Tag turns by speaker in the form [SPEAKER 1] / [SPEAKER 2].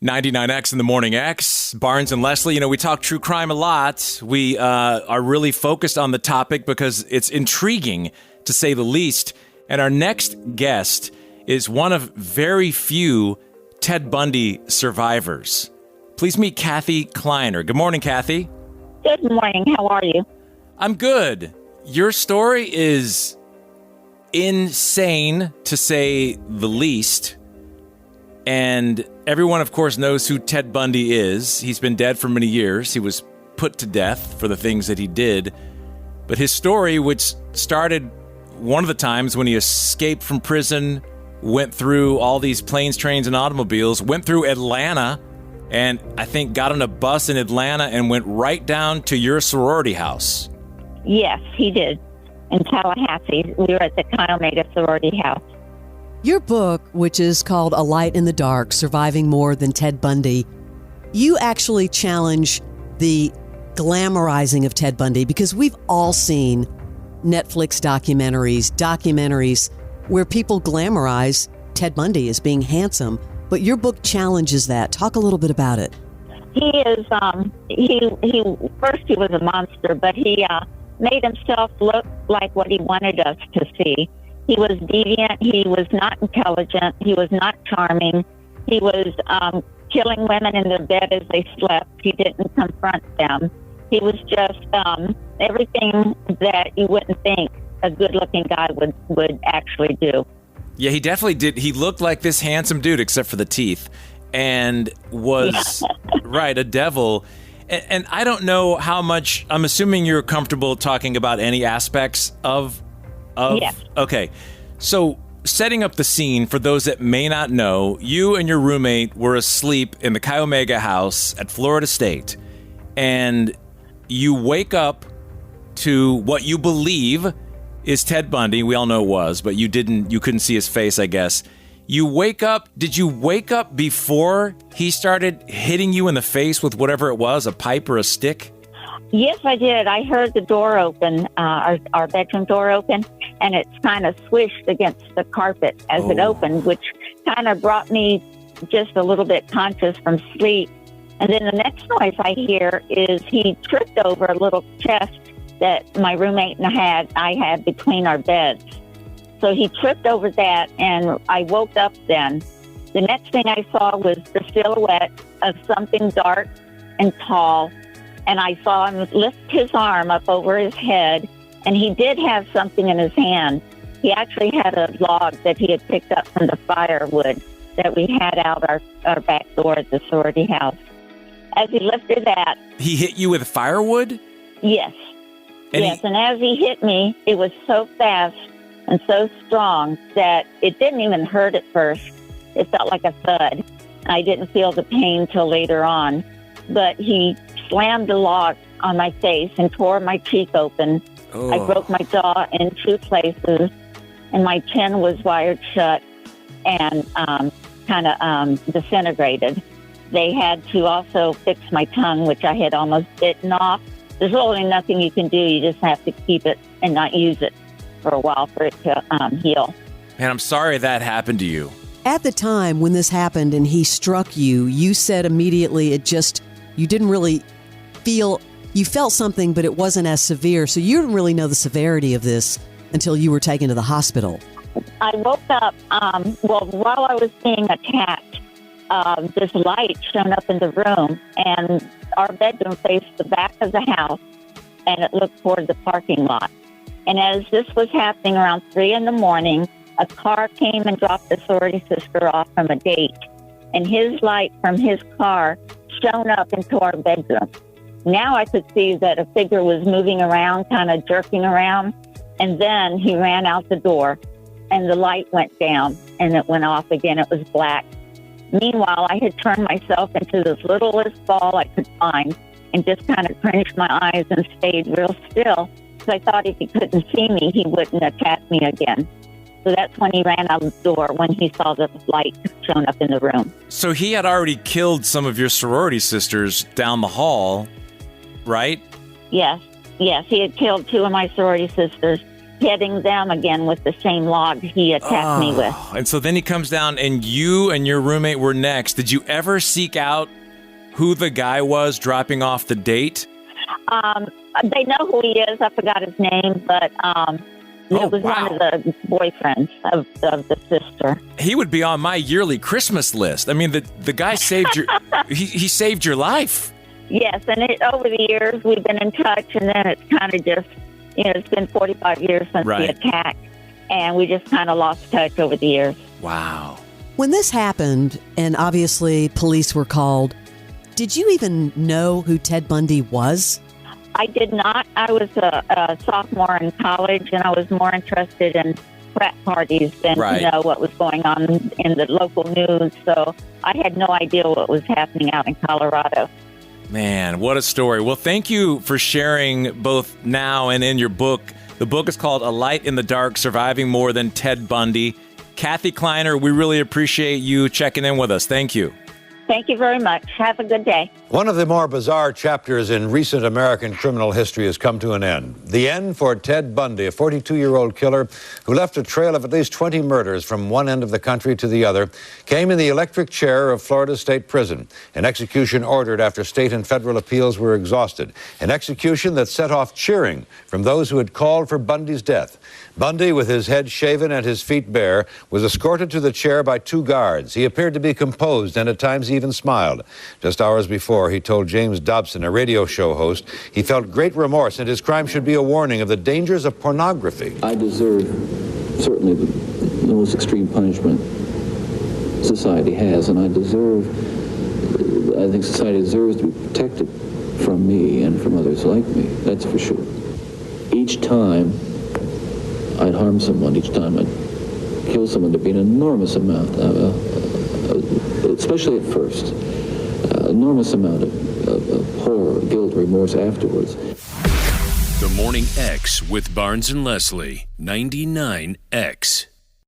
[SPEAKER 1] 99X in the Morning X, Barnes and Leslie. We talk true crime a lot. We are really focused on the topic because it's intriguing, to say the least. And our next guest is one of very few Ted Bundy survivors. Please meet Kathy Kleiner. Good morning, Kathy.
[SPEAKER 2] Good morning. How are you?
[SPEAKER 1] I'm good. Your story is insane, to say the least. And everyone, of course, knows who Ted Bundy is. He's been dead for many years. He was put to death for the things that he did. But his story, which started one of the times when he escaped from prison, went through all these planes, trains, and automobiles, went through Atlanta, and I think got on a bus in Atlanta and went right down to your sorority house.
[SPEAKER 2] Yes, he did. In Tallahassee. We were at the Chi Omega sorority house.
[SPEAKER 3] Your book, which is called A Light in the Dark, Surviving More Than Ted Bundy, you actually challenge the glamorizing of Ted Bundy, because we've all seen Netflix documentaries where people glamorize Ted Bundy as being handsome, but your book challenges that. Talk a little bit about it.
[SPEAKER 2] He is, first he was a monster, but he made himself look like what he wanted us to see. He was deviant. He was not intelligent. He was not charming. He was killing women in their bed as they slept. He didn't confront them. He was just everything that you wouldn't think a good-looking guy would actually do.
[SPEAKER 1] Yeah, he definitely did. He looked like this handsome dude, except for the teeth, and was, right, a devil. And I don't know how much, I'm assuming you're comfortable talking about any aspects of
[SPEAKER 2] Yes.
[SPEAKER 1] Okay. So setting up the scene for those that may not know, you and your roommate were asleep in the Chi Omega house at Florida State, and you wake up to what you believe is Ted Bundy. We all know it was, but you couldn't see his face, I guess. You wake up. Did you wake up before he started hitting you in the face with whatever it was, a pipe or a stick?
[SPEAKER 2] Yes, I did. I heard the door open, our bedroom door open, and it kind of swished against the carpet as it opened, which kind of brought me just a little bit conscious from sleep. And then the next noise I hear is he tripped over a little chest that my roommate and I had between our beds. So he tripped over that, and I woke up then. The next thing I saw was the silhouette of something dark and tall, and I saw him lift his arm up over his head, and he did have something in his hand. He actually had a log that he had picked up from the firewood that we had out our back door at the sorority house. As he lifted that...
[SPEAKER 1] He hit you with firewood?
[SPEAKER 2] Yes. And as he hit me, it was so fast and so strong that it didn't even hurt at first. It felt like a thud. I didn't feel the pain till later on. But he slammed the log on my face and tore my cheek open. Oh. I broke my jaw in 2 places, and my chin was wired shut and kind of disintegrated. They had to also fix my tongue, which I had almost bitten off. There's really nothing you can do. You just have to keep it and not use it for a while for it to heal. And
[SPEAKER 1] I'm sorry that happened to you.
[SPEAKER 3] At the time when this happened and he struck you, you said immediately you didn't really feel, you felt something, but it wasn't as severe. So you didn't really know the severity of this until you were taken to the hospital.
[SPEAKER 2] I woke up, while I was being attacked, this light shone up in the room, and our bedroom faced the back of the house, and it looked toward the parking lot. And as this was happening around 3 a.m, a car came and dropped a sorority sister off from a date, and his light from his car shone up into our bedroom. Now I could see that a figure was moving around, kind of jerking around, and then he ran out the door, and the light went down, and it went off again. It was black. Meanwhile, I had turned myself into this littlest ball I could find and just kind of cringed my eyes and stayed real still, because I thought if he couldn't see me, he wouldn't attack me again. So that's when he ran out the door, when he saw the light shown up in the room.
[SPEAKER 1] So he had already killed some of your sorority sisters down the hall, right?
[SPEAKER 2] Yes. He had killed 2 of my sorority sisters, hitting them again with the same log he attacked me with.
[SPEAKER 1] And so then he comes down, and you and your roommate were next. Did you ever seek out who the guy was dropping off the date?
[SPEAKER 2] They know who he is. I forgot his name, but it was one of the boyfriends of the sister.
[SPEAKER 1] He would be on my yearly Christmas list. I mean, the guy saved your he saved your life.
[SPEAKER 2] Yes, and over the years we've been in touch, and then it's kind of just, it's been 45 years since the attack, and we just kind of lost touch over the years.
[SPEAKER 1] Wow.
[SPEAKER 3] When this happened, and obviously police were called, did you even know who Ted Bundy was?
[SPEAKER 2] I did not. I was a sophomore in college, and I was more interested in frat parties than to know what was going on in the local news. So I had no idea what was happening out in Colorado.
[SPEAKER 1] Man, what a story. Well, thank you for sharing both now and in your book. The book is called A Light in the Dark, Surviving More Than Ted Bundy. Kathy Kleiner, we really appreciate you checking in with us. Thank you.
[SPEAKER 2] Thank you very much. Have a good day.
[SPEAKER 4] One of the more bizarre chapters in recent American criminal history has come to an end. The end for Ted Bundy, a 42-year-old killer who left a trail of at least 20 murders from one end of the country to the other, came in the electric chair of Florida State Prison. An execution ordered after state and federal appeals were exhausted. An execution that set off cheering from those who had called for Bundy's death. Bundy, with his head shaven and his feet bare, was escorted to the chair by 2 guards. He appeared to be composed and at times even smiled. Just hours before, he told James Dobson, a radio show host, he felt great remorse and his crime should be a warning of the dangers of pornography.
[SPEAKER 5] I deserve certainly the most extreme punishment society has, and I think society deserves to be protected from me and from others like me, that's for sure. Each time I'd harm someone, each time I'd kill someone, there'd be an enormous amount, especially at first, enormous amount of horror, guilt, remorse afterwards.
[SPEAKER 6] The Morning X with Barnes and Leslie, 99X.